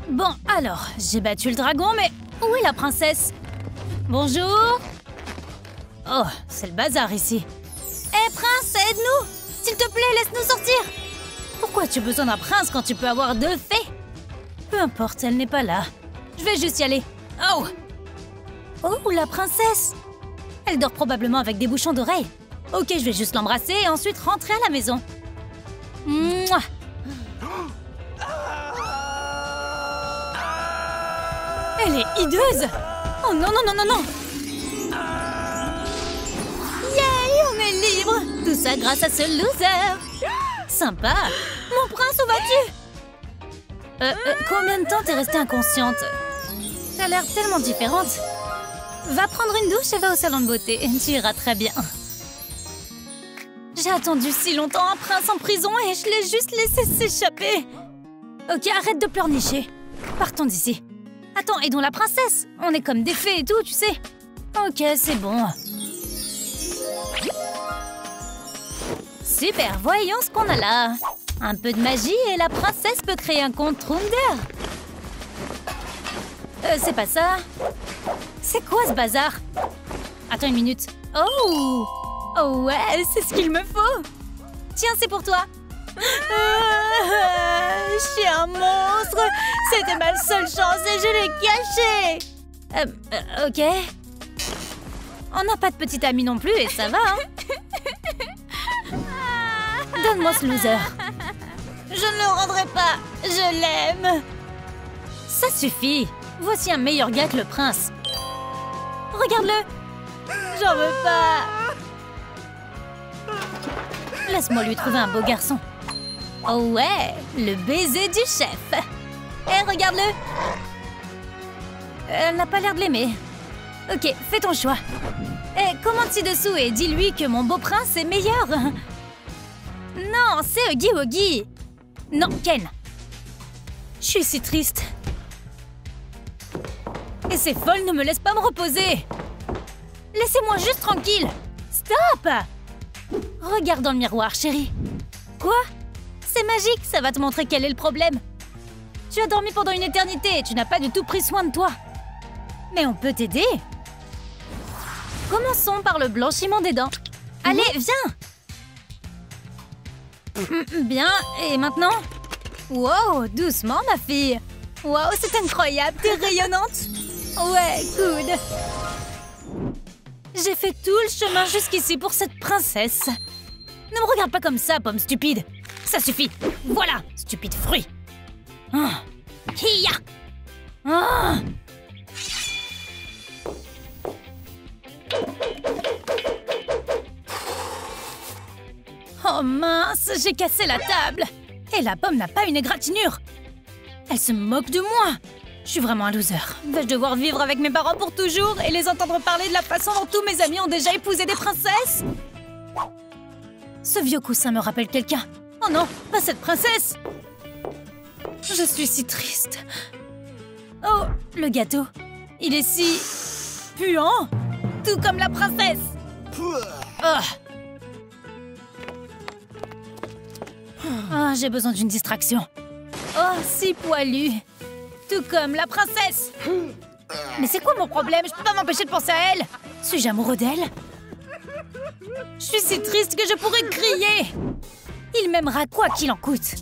Bon, alors, j'ai battu le dragon, mais où est la princesse? Bonjour. Oh, c'est le bazar ici. Hé, prince, aide-nous! S'il te plaît, laisse-nous sortir! Pourquoi tu as besoin d'un prince quand tu peux avoir deux fées? Peu importe, elle n'est pas là. Je vais juste y aller. Oh! Oh, la princesse! Elle dort probablement avec des bouchons d'oreilles. Ok, je vais juste l'embrasser et ensuite rentrer à la maison. Mouah! Elle est hideuse! Oh non, non, non, non, non! Yay, on est libre! Tout ça grâce à ce loser! Sympa! Mon prince, où vas-tu? Combien de temps t'es restée inconsciente? T'as l'air tellement différente. Va prendre une douche et va au salon de beauté. Tu iras très bien. J'ai attendu si longtemps un prince en prison et je l'ai juste laissé s'échapper. Ok, arrête de pleurnicher. Partons d'ici. Attends, aidons la princesse. On est comme des fées et tout, tu sais. Ok, c'est bon. Super, voyons ce qu'on a là. Un peu de magie et la princesse peut créer un compte Trunder. C'est pas ça. C'est quoi ce bazar? Attends une minute. Oh! Oh ouais, c'est ce qu'il me faut. Tiens, c'est pour toi. Je suis un monstre. C'était ma seule chance et je l'ai caché. Ok. On n'a pas de petit ami non plus et ça va, hein? Donne-moi ce loser. Je ne le rendrai pas. Je l'aime. Ça suffit. Voici un meilleur gars que le prince. Regarde-le. J'en veux pas. Laisse-moi lui trouver un beau garçon. Oh ouais, le baiser du chef. Hé, regarde-le. Elle n'a pas l'air de l'aimer. Ok, fais ton choix. Hé, commente ci-dessous et dis-lui que mon beau prince est meilleur. Non, c'est Huggy Wuggy. Non, Ken. Je suis si triste. Et ces folles ne me laissent pas me reposer. Laissez-moi juste tranquille. Stop! Regarde dans le miroir, chérie. Quoi? C'est magique, ça va te montrer quel est le problème. Tu as dormi pendant une éternité et tu n'as pas du tout pris soin de toi. Mais on peut t'aider. Commençons par le blanchiment des dents. Allez, viens! Bien, et maintenant? Wow, doucement, ma fille. Wow, c'est incroyable, t'es rayonnante. Ouais, good. J'ai fait tout le chemin jusqu'ici pour cette princesse. Ne me regarde pas comme ça, pomme stupide. Ça suffit. Voilà, stupide fruit. Hiya. Oh mince, j'ai cassé la table. Et la pomme n'a pas une égratignure. Elle se moque de moi. Je suis vraiment un loser. Vais-je devoir vivre avec mes parents pour toujours et les entendre parler de la façon dont tous mes amis ont déjà épousé des princesses? Ce vieux coussin me rappelle quelqu'un. Oh non, pas cette princesse! Je suis si triste. Oh, le gâteau. Il est si... puant. Tout comme la princesse. Ah, j'ai besoin d'une distraction. Oh, si poilu. Tout comme la princesse. Mais c'est quoi mon problème? Je peux pas m'empêcher de penser à elle. Suis-je amoureux d'elle? Je suis si triste que je pourrais crier. Il m'aimera quoi qu'il en coûte.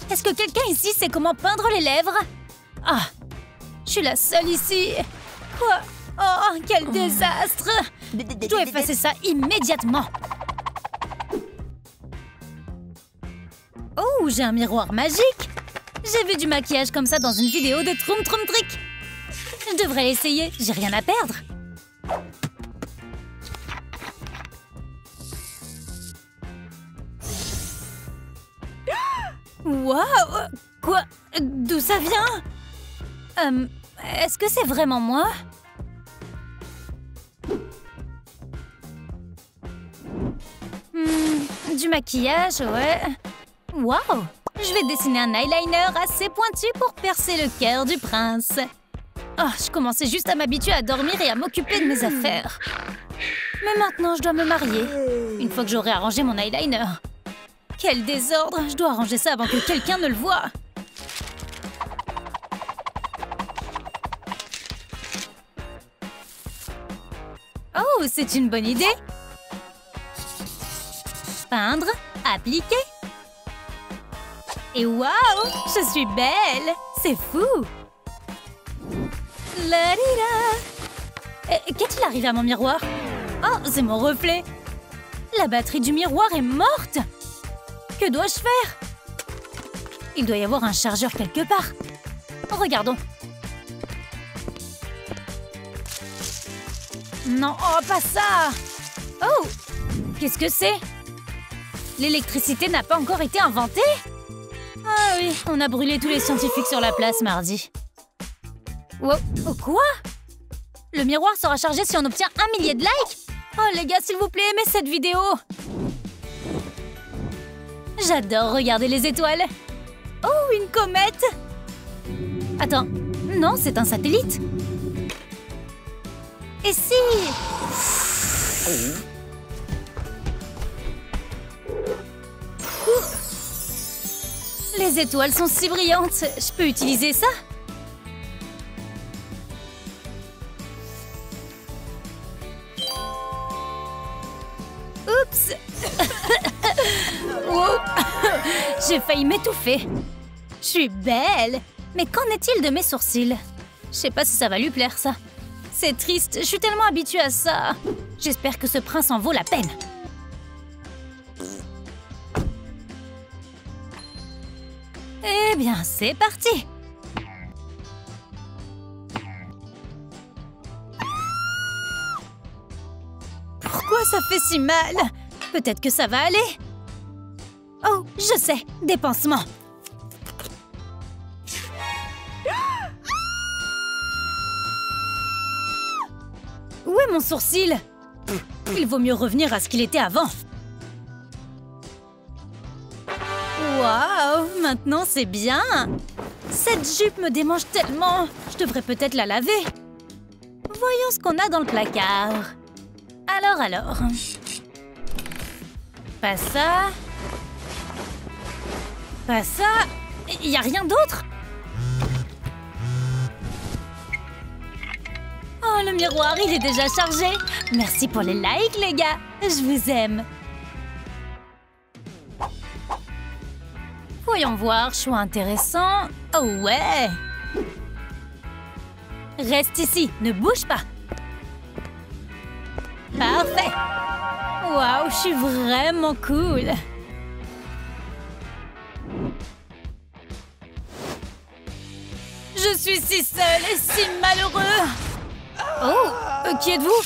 Est-ce que quelqu'un ici sait comment peindre les lèvres? Ah, je suis la seule ici. Quoi? Oh, quel désastre. Je dois effacer ça immédiatement. Oh, j'ai un miroir magique. J'ai vu du maquillage comme ça dans une vidéo de Troum Troum Trick. Je devrais essayer, j'ai rien à perdre. Waouh! Quoi? D'où ça vient? Est-ce que c'est vraiment moi? Du maquillage, ouais. Waouh! Je vais dessiner un eyeliner assez pointu pour percer le cœur du prince. Oh, je commençais juste à m'habituer à dormir et à m'occuper de mes affaires. Mais maintenant, je dois me marier. Une fois que j'aurai arrangé mon eyeliner. Quel désordre! Je dois arranger ça avant que quelqu'un ne le voie. Oh, c'est une bonne idée. Peindre, appliquer. Et waouh, je suis belle. C'est fou. Qu'est-il arrivé à mon miroir? Oh, c'est mon reflet. La batterie du miroir est morte. Que dois-je faire? Il doit y avoir un chargeur quelque part. Regardons. Non, oh, pas ça! Oh! Qu'est-ce que c'est? L'électricité n'a pas encore été inventée? Ah oui, on a brûlé tous les scientifiques sur la place mardi. Wow. Oh, quoi? Le miroir sera chargé si on obtient 1 million de likes? Oh les gars, s'il vous plaît, aimez cette vidéo! J'adore regarder les étoiles. Oh, une comète! Attends, non, c'est un satellite. Et si... Les étoiles sont si brillantes. Je peux utiliser ça? Oups! Wow. J'ai failli m'étouffer. Je suis belle. Mais qu'en est-il de mes sourcils? Je sais pas si ça va lui plaire, ça. C'est triste, je suis tellement habituée à ça. J'espère que ce prince en vaut la peine. Eh bien, c'est parti. Pourquoi ça fait si mal? Peut-être que ça va aller. Oh, je sais, des pansements. Où est mon sourcil? Il vaut mieux revenir à ce qu'il était avant. Waouh, maintenant c'est bien. Cette jupe me démange tellement. Je devrais peut-être la laver. Voyons ce qu'on a dans le placard. Alors. Pas ça. Pas ça. Il n'y a rien d'autre? Oh, le miroir, il est déjà chargé. Merci pour les likes, les gars. Je vous aime. Voyons voir, choix intéressant. Oh ouais. Reste ici, ne bouge pas. Parfait. Waouh, je suis vraiment cool. Je suis si seule et si malheureux. Oh, qui êtes-vous?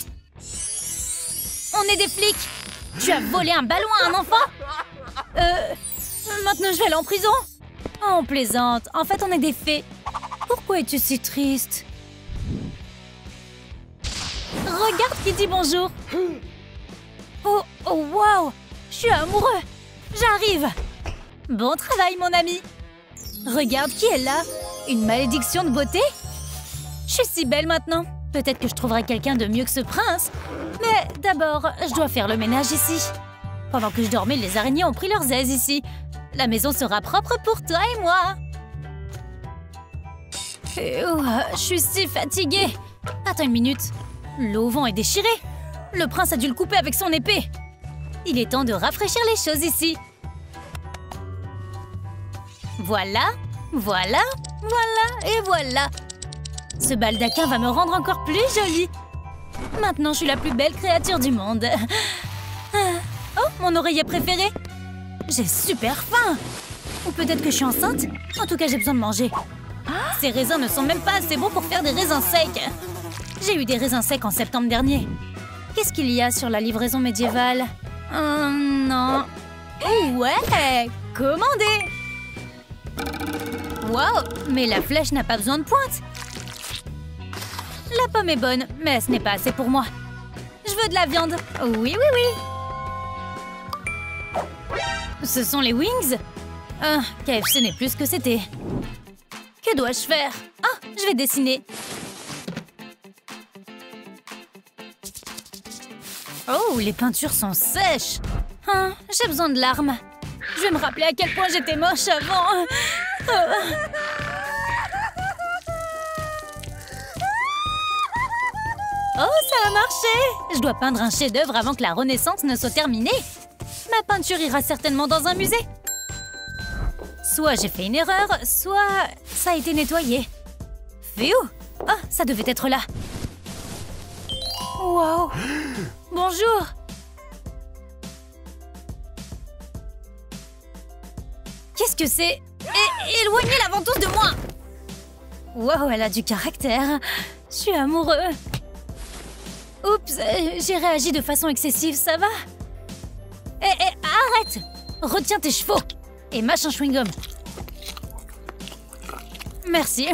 On est des flics. Tu as volé un ballon à un enfant? Maintenant je vais aller en prison? Oh, on plaisante. En fait, on est des fées. Pourquoi es-tu si triste? Regarde qui dit bonjour. Oh, waouh. Je suis amoureux. J'arrive. Bon travail, mon ami. Regarde qui est là. Une malédiction de beauté? Je suis si belle maintenant. Peut-être que je trouverai quelqu'un de mieux que ce prince. Mais d'abord, je dois faire le ménage ici. Pendant que je dormais, les araignées ont pris leurs aises ici. La maison sera propre pour toi et moi. Je suis si fatiguée. Attends une minute. L'auvent est déchiré. Le prince a dû le couper avec son épée. Il est temps de rafraîchir les choses ici. Voilà, voilà, voilà et voilà. Ce baldaquin va me rendre encore plus jolie. Maintenant, je suis la plus belle créature du monde. Oh, mon oreiller préféré. J'ai super faim. Ou peut-être que je suis enceinte. En tout cas, j'ai besoin de manger. Ces raisins ne sont même pas assez bons pour faire des raisins secs. J'ai eu des raisins secs en septembre dernier. Qu'est-ce qu'il y a sur la livraison médiévale? Non. Oh ouais, commandé. Wow, mais la flèche n'a pas besoin de pointe. La pomme est bonne, mais ce n'est pas assez pour moi. Je veux de la viande. Oui, oui, oui. Ce sont les wings? KFC n'est plus ce que c'était. Que dois-je faire? Ah, je vais dessiner. Oh, les peintures sont sèches. J'ai besoin de larmes. Je vais me rappeler à quel point j'étais moche avant. Oh, ça a marché! Je dois peindre un chef-d'œuvre avant que la Renaissance ne soit terminée. Ma peinture ira certainement dans un musée. Soit j'ai fait une erreur, soit ça a été nettoyé. Phew! Oh, ça devait être là. Wow! Bonjour! Qu'est-ce que c'est? Éloignez la ventouse de moi! Wow, elle a du caractère. Je suis amoureux. Oups, j'ai réagi de façon excessive, ça va? Arrête! Retiens tes chevaux! Et mâche un chewing-gum. Merci.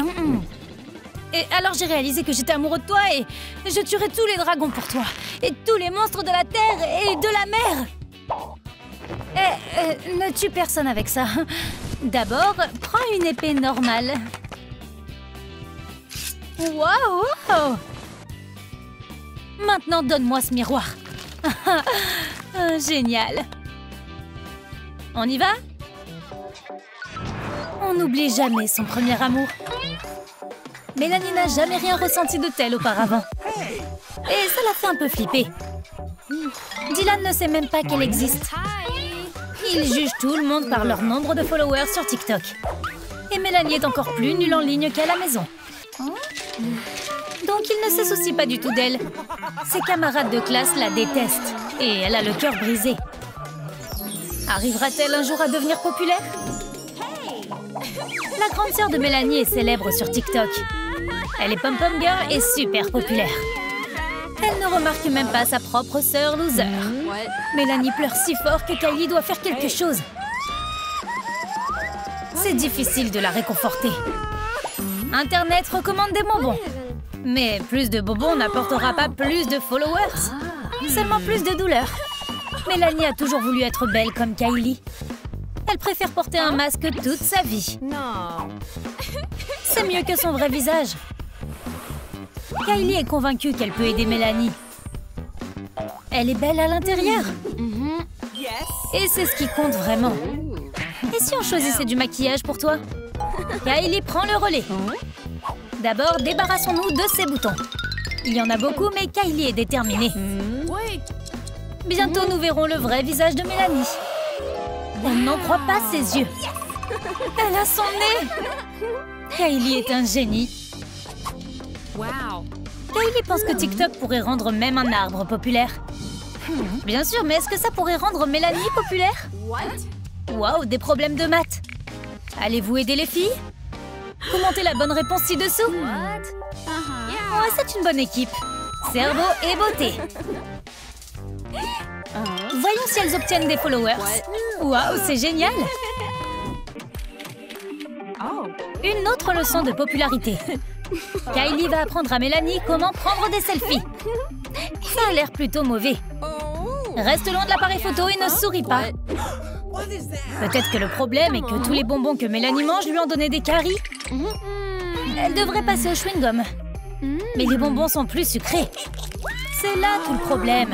Et alors j'ai réalisé que j'étais amoureux de toi et je tuerai tous les dragons pour toi. Et tous les monstres de la terre et de la mer. Ne tue personne avec ça. D'abord, prends une épée normale. Waouh! Maintenant, donne-moi ce miroir. Génial. On y va? On n'oublie jamais son premier amour. Mélanie n'a jamais rien ressenti de tel auparavant. Et ça l'a fait un peu flipper. Dylan ne sait même pas qu'elle existe. Il juge tout le monde par leur nombre de followers sur TikTok. Et Mélanie est encore plus nulle en ligne qu'à la maison. Donc il ne se soucie pas du tout d'elle. Ses camarades de classe la détestent. Et elle a le cœur brisé. Arrivera-t-elle un jour à devenir populaire? La grande sœur de Mélanie est célèbre sur TikTok. Elle est pom-pom girl et super populaire. Elle ne remarque même pas sa propre sœur loser. Mélanie pleure si fort que Kylie doit faire quelque chose. C'est difficile de la réconforter. Internet recommande des bonbons. Mais plus de bonbons n'apportera pas plus de followers. Seulement plus de douleur. Mélanie a toujours voulu être belle comme Kylie. Elle préfère porter un masque toute sa vie. C'est mieux que son vrai visage. Kylie est convaincue qu'elle peut aider Mélanie. Elle est belle à l'intérieur. Et c'est ce qui compte vraiment. Et si on choisissait du maquillage pour toi? Kylie prend le relais. D'abord, débarrassons-nous de ces boutons. Il y en a beaucoup, mais Kylie est déterminée. Bientôt, nous verrons le vrai visage de Mélanie. Elle n'en croit pas ses yeux. Elle a son nez. Kylie est un génie. Kylie pense que TikTok pourrait rendre même un arbre populaire. Bien sûr, mais est-ce que ça pourrait rendre Mélanie populaire? Waouh, des problèmes de maths. Allez-vous aider les filles? Commentez la bonne réponse ci-dessous. Ouais, c'est une bonne équipe. Cerveau et beauté. Voyons si elles obtiennent des followers. Waouh, c'est génial. Une autre leçon de popularité. Kylie va apprendre à Mélanie comment prendre des selfies. Ça a l'air plutôt mauvais. Reste loin de l'appareil photo et ne souris pas. Peut-être que le problème est que tous les bonbons que Mélanie mange lui ont donné des caries. Elle devrait passer au chewing-gum. Mais les bonbons sont plus sucrés. C'est là tout le problème.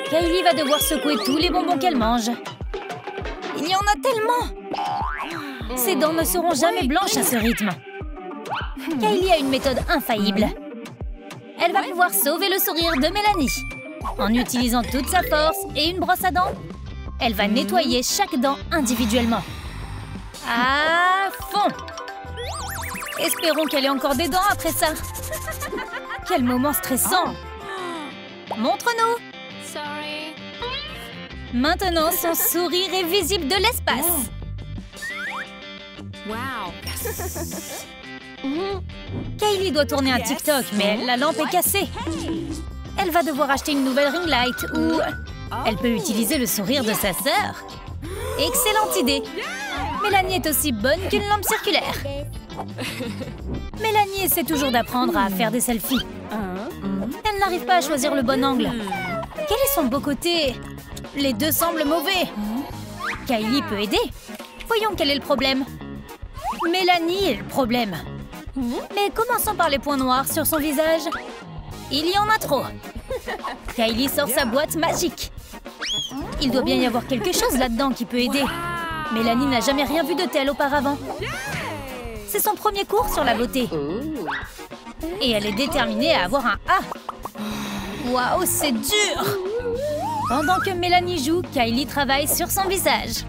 Kylie va devoir secouer tous les bonbons qu'elle mange. Il y en a tellement! Ses dents ne seront jamais blanches à ce rythme. Kylie a une méthode infaillible. Elle va pouvoir sauver le sourire de Mélanie. En utilisant toute sa force et une brosse à dents, elle va nettoyer chaque dent individuellement. À fond! Espérons qu'elle ait encore des dents après ça. Quel moment stressant! Montre-nous! Maintenant, son sourire est visible de l'espace. Kylie doit tourner un TikTok, mais la lampe est cassée. Elle va devoir acheter une nouvelle ring light ou elle peut utiliser le sourire de sa sœur. Excellente idée. Mélanie est aussi bonne qu'une lampe circulaire. Mélanie essaie toujours d'apprendre à faire des selfies. Elle n'arrive pas à choisir le bon angle. Quel est son beau côté? Les deux semblent mauvais. Kylie peut aider. Voyons quel est le problème. Mélanie est le problème. Mais commençons par les points noirs sur son visage. Il y en a trop. Kylie sort sa boîte magique. Il doit bien y avoir quelque chose là-dedans qui peut aider. Mélanie n'a jamais rien vu de tel auparavant. C'est son premier cours sur la beauté. Et elle est déterminée à avoir un A. Waouh, c'est dur! Pendant que Mélanie joue, Kylie travaille sur son visage.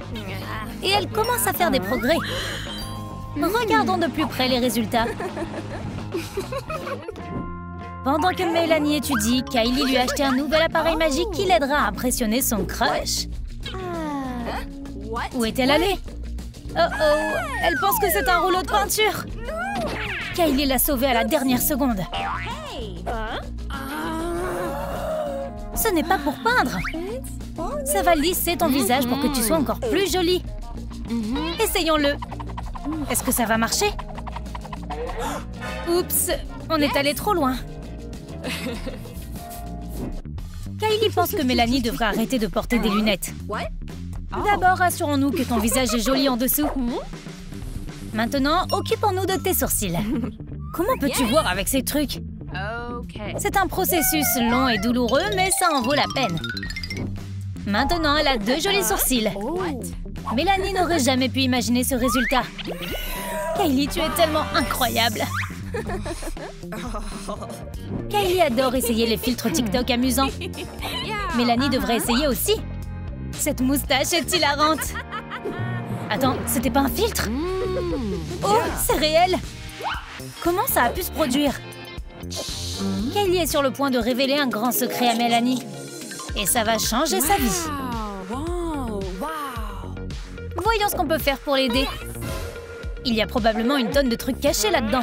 Et elle commence à faire des progrès. Regardons de plus près les résultats. Pendant que Mélanie étudie, Kylie lui a acheté un nouvel appareil magique qui l'aidera à impressionner son crush. Où est-elle allée? Oh oh, elle pense que c'est un rouleau de peinture. Kylie l'a sauvée à la dernière seconde. Ce n'est pas pour peindre. Ça va lisser ton visage pour que tu sois encore plus jolie. Essayons-le. Est-ce que ça va marcher? Oups, on est allé trop loin. Kylie pense que Mélanie devrait arrêter de porter des lunettes. D'abord, assurons-nous que ton visage est joli en dessous. Maintenant, occupons-nous de tes sourcils. Comment peux-tu voir avec ces trucs? C'est un processus long et douloureux, mais ça en vaut la peine. Maintenant, elle a 2 jolis sourcils. Mélanie n'aurait jamais pu imaginer ce résultat. Kylie, tu es tellement incroyable. Kylie adore essayer les filtres TikTok amusants. Mélanie devrait essayer aussi. Cette moustache est hilarante. Attends, c'était pas un filtre? Oh, c'est réel! Comment ça a pu se produire? Kylie est sur le point de révéler un grand secret à Mélanie. Et ça va changer sa vie. Voyons ce qu'on peut faire pour l'aider. Il y a probablement une tonne de trucs cachés là-dedans.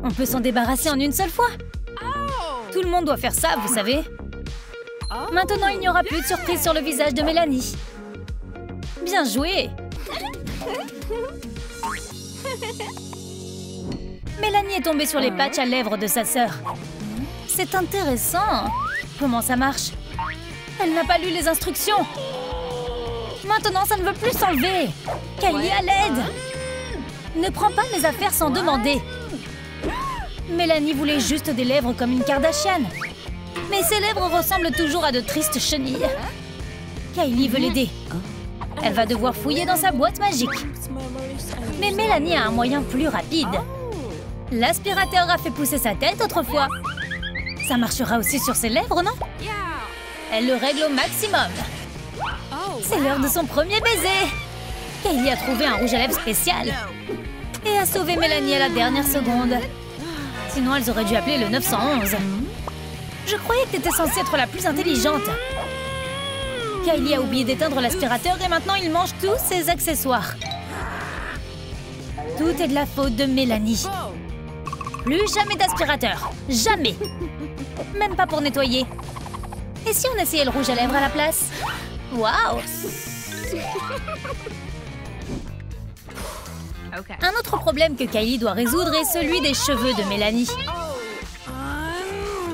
On peut s'en débarrasser en une seule fois. Tout le monde doit faire ça, vous savez. Maintenant, il n'y aura plus de surprise sur le visage de Mélanie. Bien joué! Mélanie est tombée sur les patchs à lèvres de sa sœur. C'est intéressant. Comment ça marche? Elle n'a pas lu les instructions. Maintenant, ça ne veut plus s'enlever. Kylie, à l'aide! Ne prends pas mes affaires sans demander. Mélanie voulait juste des lèvres comme une Kardashian. Mais ses lèvres ressemblent toujours à de tristes chenilles. Kylie veut l'aider. Elle va devoir fouiller dans sa boîte magique. Mais Mélanie a un moyen plus rapide. L'aspirateur a fait pousser sa tête autrefois. Ça marchera aussi sur ses lèvres, non? Elle le règle au maximum. C'est l'heure de son premier baiser. Kylie a trouvé un rouge à lèvres spécial. Et a sauvé Mélanie à la dernière seconde. Sinon, elles auraient dû appeler le 911. Je croyais que t'étais censée être la plus intelligente. Kylie a oublié d'éteindre l'aspirateur et maintenant il mange tous ses accessoires. Tout est de la faute de Mélanie. Plus jamais d'aspirateur. Jamais. Même pas pour nettoyer. Et si on essayait le rouge à lèvres à la place? Waouh! Un autre problème que Kylie doit résoudre est celui des cheveux de Mélanie.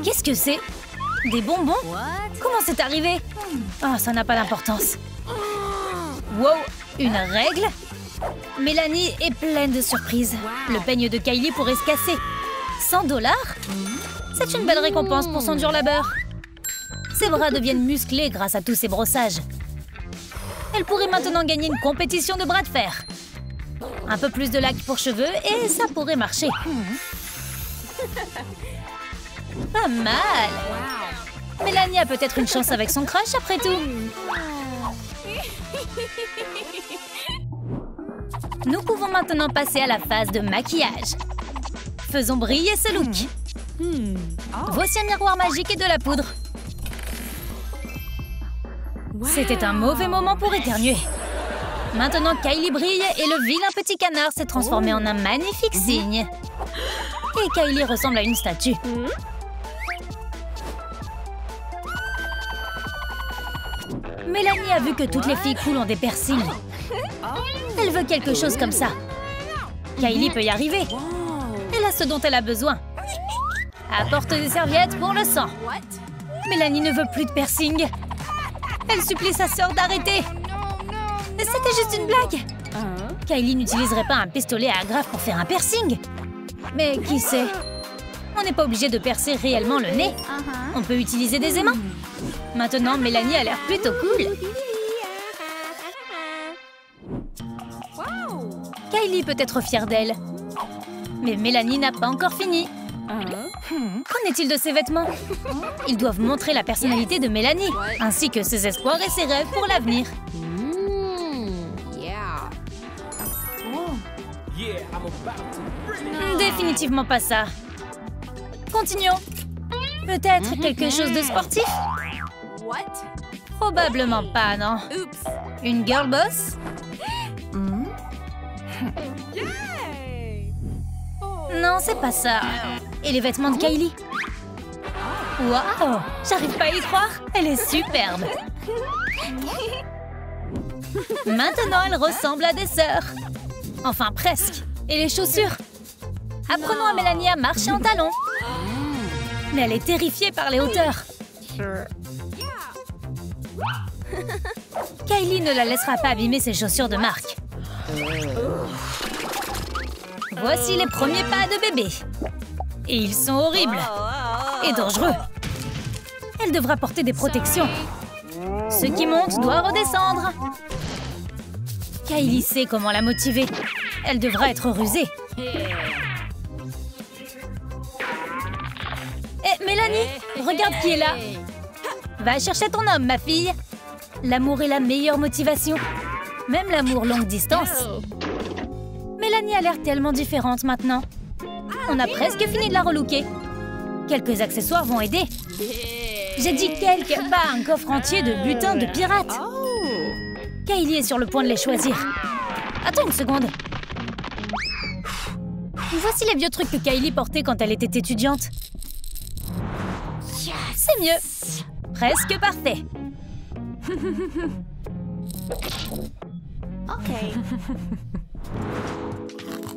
Qu'est-ce que c'est? Des bonbons? Comment c'est arrivé? Oh, ça n'a pas d'importance. Wow, une règle? Mélanie est pleine de surprises. Le peigne de Kylie pourrait se casser. 100 $? C'est une belle récompense pour son dur labeur. Ses bras deviennent musclés grâce à tous ces brossages. Elle pourrait maintenant gagner une compétition de bras de fer. Un peu plus de lac pour cheveux et ça pourrait marcher. Pas mal. Mélanie a peut-être une chance avec son crush après tout. Nous pouvons maintenant passer à la phase de maquillage. Faisons briller ce look. Voici un miroir magique et de la poudre. C'était un mauvais moment pour éternuer. Maintenant, Kylie brille et le vilain petit canard s'est transformé en un magnifique cygne. Et Kylie ressemble à une statue. Mélanie a vu que toutes les filles cool ont des piercings. Elle veut quelque chose comme ça. Kylie peut y arriver. Elle a ce dont elle a besoin. Apporte des serviettes pour le sang. Mélanie ne veut plus de piercing. Elle supplie sa sœur d'arrêter. C'était juste une blague. Kylie n'utiliserait pas un pistolet à agrafe pour faire un piercing. Mais qui sait? On n'est pas obligé de percer réellement le nez. On peut utiliser des aimants. Maintenant, Mélanie a l'air plutôt cool. Kylie peut être fière d'elle. Mais Mélanie n'a pas encore fini. Qu'en est-il de ses vêtements? Ils doivent montrer la personnalité de Mélanie, ainsi que ses espoirs et ses rêves pour l'avenir. Définitivement pas ça. Continuons. Peut-être quelque chose de sportif? Probablement pas, non. Une girl boss? Non, c'est pas ça. Et les vêtements de Kylie? Waouh! J'arrive pas à y croire. Elle est superbe. Maintenant, elle ressemble à des sœurs. Enfin, presque. Et les chaussures? Apprenons à Mélanie à marcher en talons. Mais elle est terrifiée par les hauteurs. Kylie ne la laissera pas abîmer ses chaussures de marque. Voici les premiers pas de bébé. Et ils sont horribles. Et dangereux. Elle devra porter des protections. Ce qui monte doit redescendre. Kylie sait comment la motiver. Elle devra être rusée. Hé, Mélanie, regarde qui est là. Va chercher ton homme, ma fille. L'amour est la meilleure motivation. Même l'amour longue distance. Mélanie a l'air tellement différente maintenant. On a presque fini de la relooker. Quelques accessoires vont aider. J'ai dit quelques, pas un coffre entier de butin de pirates. Kylie est sur le point de les choisir. Attends une seconde. Voici les vieux trucs que Kylie portait quand elle était étudiante. C'est mieux. Presque parfait.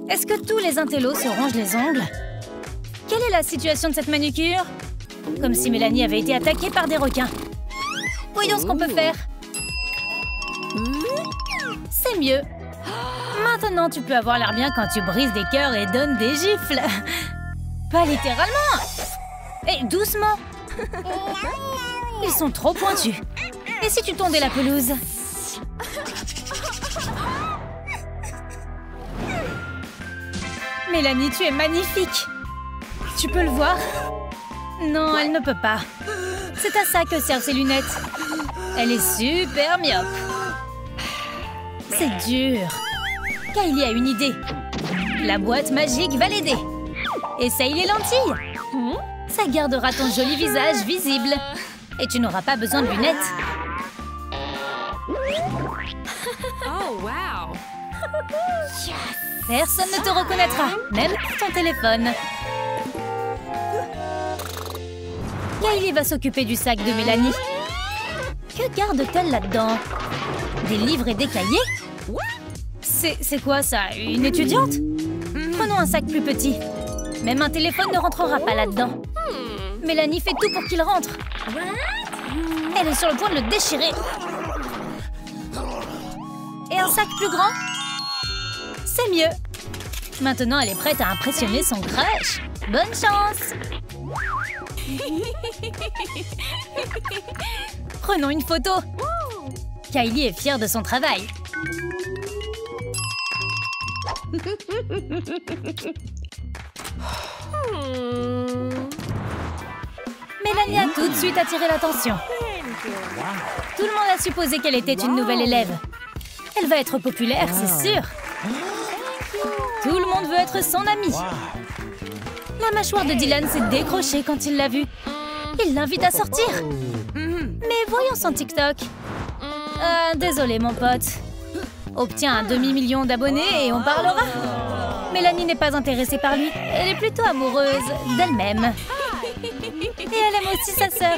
Est-ce que tous les intellos se rongent les ongles? Quelle est la situation de cette manucure? Comme si Mélanie avait été attaquée par des requins. Voyons ce qu'on peut faire. C'est mieux. Maintenant, tu peux avoir l'air bien quand tu brises des cœurs et donnes des gifles. Pas littéralement. Et doucement. Ils sont trop pointus. Et si tu tondais la pelouse? Mélanie, tu es magnifique. Tu peux le voir? Non, elle ne peut pas. C'est à ça que servent ses lunettes. Elle est super myope. C'est dur. Kylie a une idée. La boîte magique va l'aider. Essaye les lentilles. Ça gardera ton joli visage visible. Et tu n'auras pas besoin de lunettes. Oh, wow! Personne ne te reconnaîtra, même pour ton téléphone. Kylie va s'occuper du sac de Mélanie. Que garde-t-elle là-dedans? Des livres et des cahiers? C'est quoi ça? Une étudiante? Prenons un sac plus petit. Même un téléphone ne rentrera pas là-dedans. Mélanie fait tout pour qu'il rentre. Elle est sur le point de le déchirer. Et un sac plus grand? C'est mieux. Maintenant, elle est prête à impressionner son crush. Bonne chance! Prenons une photo. Kylie est fière de son travail. Mélanie a tout de suite attiré l'attention. Tout le monde a supposé qu'elle était une nouvelle élève. Elle va être populaire, c'est sûr. Tout le monde veut être son amie. La mâchoire de Dylan s'est décrochée quand il l'a vue. Il l'invite à sortir. Mais voyons son TikTok. Désolé, mon pote. Obtiens un demi-million d'abonnés et on parlera. Mélanie n'est pas intéressée par lui. Elle est plutôt amoureuse d'elle-même. Et elle aime aussi sa sœur.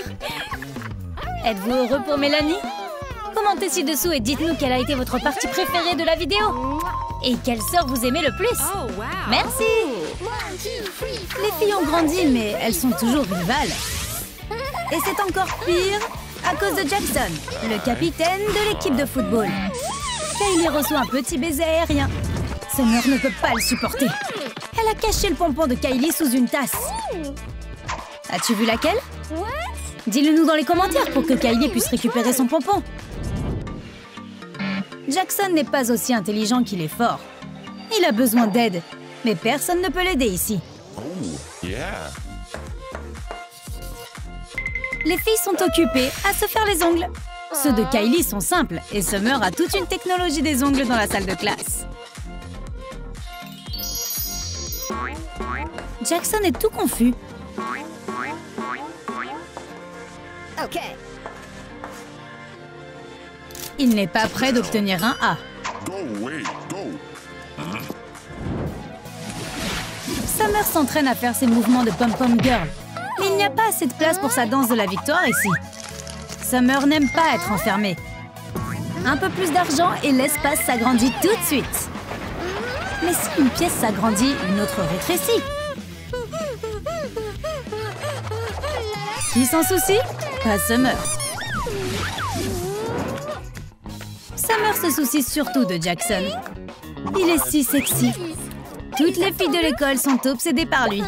Êtes-vous heureux pour Mélanie? Commentez ci-dessous et dites-nous quelle a été votre partie préférée de la vidéo. Et quelle sœur vous aimez le plus? Merci. Les filles ont grandi, mais elles sont toujours rivales. Et c'est encore pire à cause de Jackson, le capitaine de l'équipe de football. Kylie reçoit un petit baiser aérien. Summer ne peut pas le supporter. Elle a caché le pompon de Kylie sous une tasse. As-tu vu laquelle? Dis-le nous dans les commentaires pour que Kylie puisse récupérer son pompon. Jackson n'est pas aussi intelligent qu'il est fort. Il a besoin d'aide, mais personne ne peut l'aider ici. Yeah. Les filles sont occupées à se faire les ongles. Ceux de Kylie sont simples et Summer a toute une technologie des ongles dans la salle de classe. Jackson est tout confus. OK. Il n'est pas prêt d'obtenir un A. Go away. Go. Summer s'entraîne à faire ses mouvements de pom-pom girl. Mais il n'y a pas assez de place pour sa danse de la victoire ici. Summer n'aime pas être enfermée. Un peu plus d'argent et l'espace s'agrandit tout de suite. Mais si une pièce s'agrandit, une autre rétrécit. Qui s'en soucie? Pas Summer. Summer se soucie surtout de Jackson. Il est si sexy. Toutes les filles de l'école sont obsédées par lui.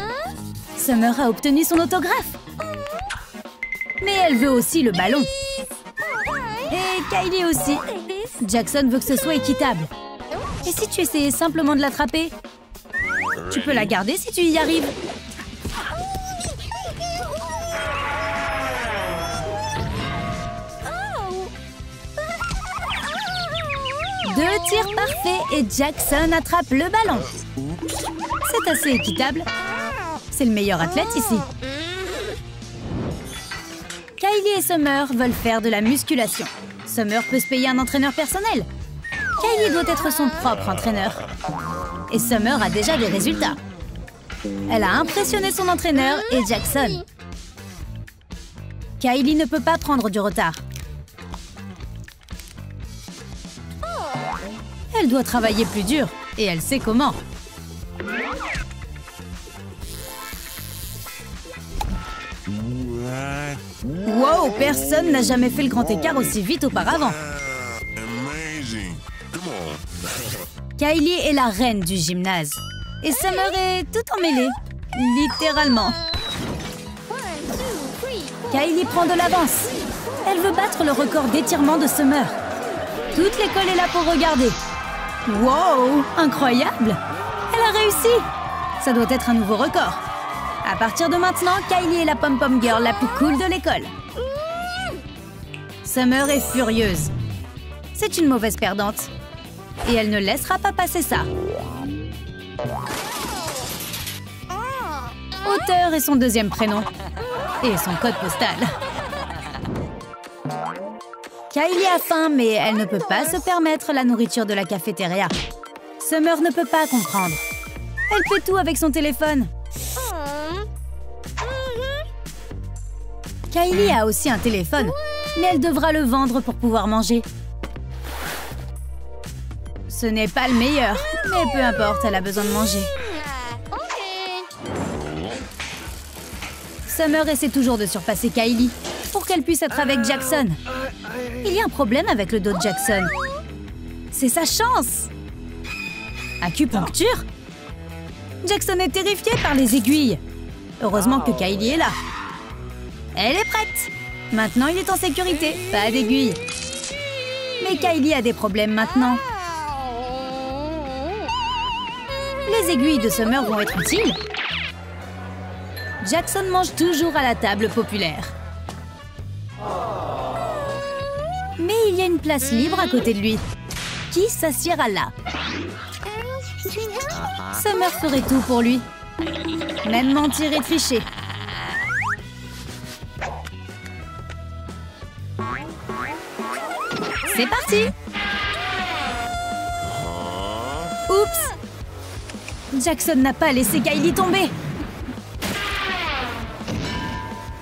Summer a obtenu son autographe. Mais elle veut aussi le ballon. Et Kylie aussi. Jackson veut que ce soit équitable. Et si tu essayais simplement de l'attraper? Tu peux la garder si tu y arrives. Deux tirs parfaits et Jackson attrape le ballon. C'est assez équitable. C'est le meilleur athlète ici. Kylie et Summer veulent faire de la musculation. Summer peut se payer un entraîneur personnel. Kylie doit être son propre entraîneur. Et Summer a déjà des résultats. Elle a impressionné son entraîneur et Jackson. Kylie ne peut pas prendre du retard. Elle doit travailler plus dur, et elle sait comment. Wow, personne n'a jamais fait le grand écart aussi vite auparavant. Amazing. Come on. Kylie est la reine du gymnase. Et Summer est tout emmêlée. Littéralement. Kylie prend de l'avance. Elle veut battre le record d'étirement de Summer. Toute l'école est là pour regarder. Wow, incroyable! Elle a réussi! Ça doit être un nouveau record. À partir de maintenant, Kylie est la pom-pom girl la plus cool de l'école. Summer est furieuse. C'est une mauvaise perdante. Et elle ne laissera pas passer ça. Auteur est son deuxième prénom. Et son code postal. Kylie a faim, mais elle ne peut pas se permettre la nourriture de la cafétéria. Summer ne peut pas comprendre. Elle fait tout avec son téléphone. Kylie a aussi un téléphone, mais elle devra le vendre pour pouvoir manger. Ce n'est pas le meilleur, mais peu importe, elle a besoin de manger. Summer essaie toujours de surpasser Kylie pour qu'elle puisse être avec Jackson. Il y a un problème avec le dos de Jackson. C'est sa chance! Acupuncture? Jackson est terrifié par les aiguilles. Heureusement que Kylie est là. Elle est prête. Maintenant, il est en sécurité. Pas d'aiguilles. Mais Kylie a des problèmes maintenant. Les aiguilles de Summer vont être utiles. Jackson mange toujours à la table populaire. Mais il y a une place libre à côté de lui. Qui s'assiera là? Summer ferait tout pour lui. Même mentir et tricher. C'est parti! Oups! Jackson n'a pas laissé Kylie tomber.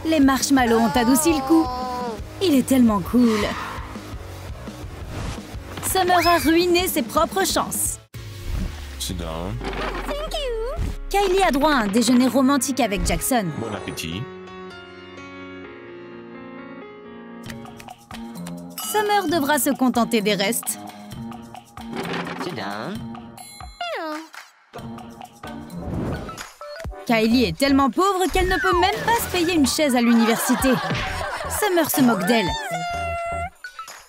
Les marshmallows ont adouci le coup. Il est tellement cool. Summer a ruiné ses propres chances. Sit down. Kylie a droit à un déjeuner romantique avec Jackson. Bon appétit. Summer devra se contenter des restes. Sit down. Kylie est tellement pauvre qu'elle ne peut même pas se payer une chaise à l'université. Summer se moque d'elle.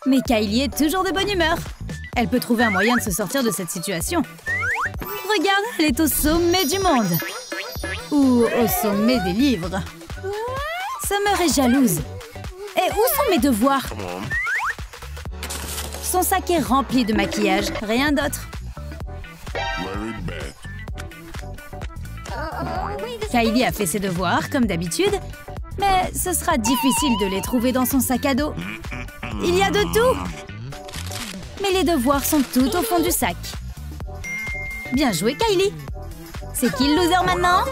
Mais Kylie est toujours de bonne humeur. Elle peut trouver un moyen de se sortir de cette situation. Regarde, elle est au sommet du monde. Ou au sommet des livres. Summer est jalouse. Et où sont mes devoirs? Come on. Son sac est rempli de maquillage, rien d'autre. Wear it back. Kylie a fait ses devoirs, comme d'habitude, mais ce sera difficile de les trouver dans son sac à dos. Il y a de tout! Mais les devoirs sont tout au fond du sac. Bien joué, Kylie! C'est qui le loser maintenant?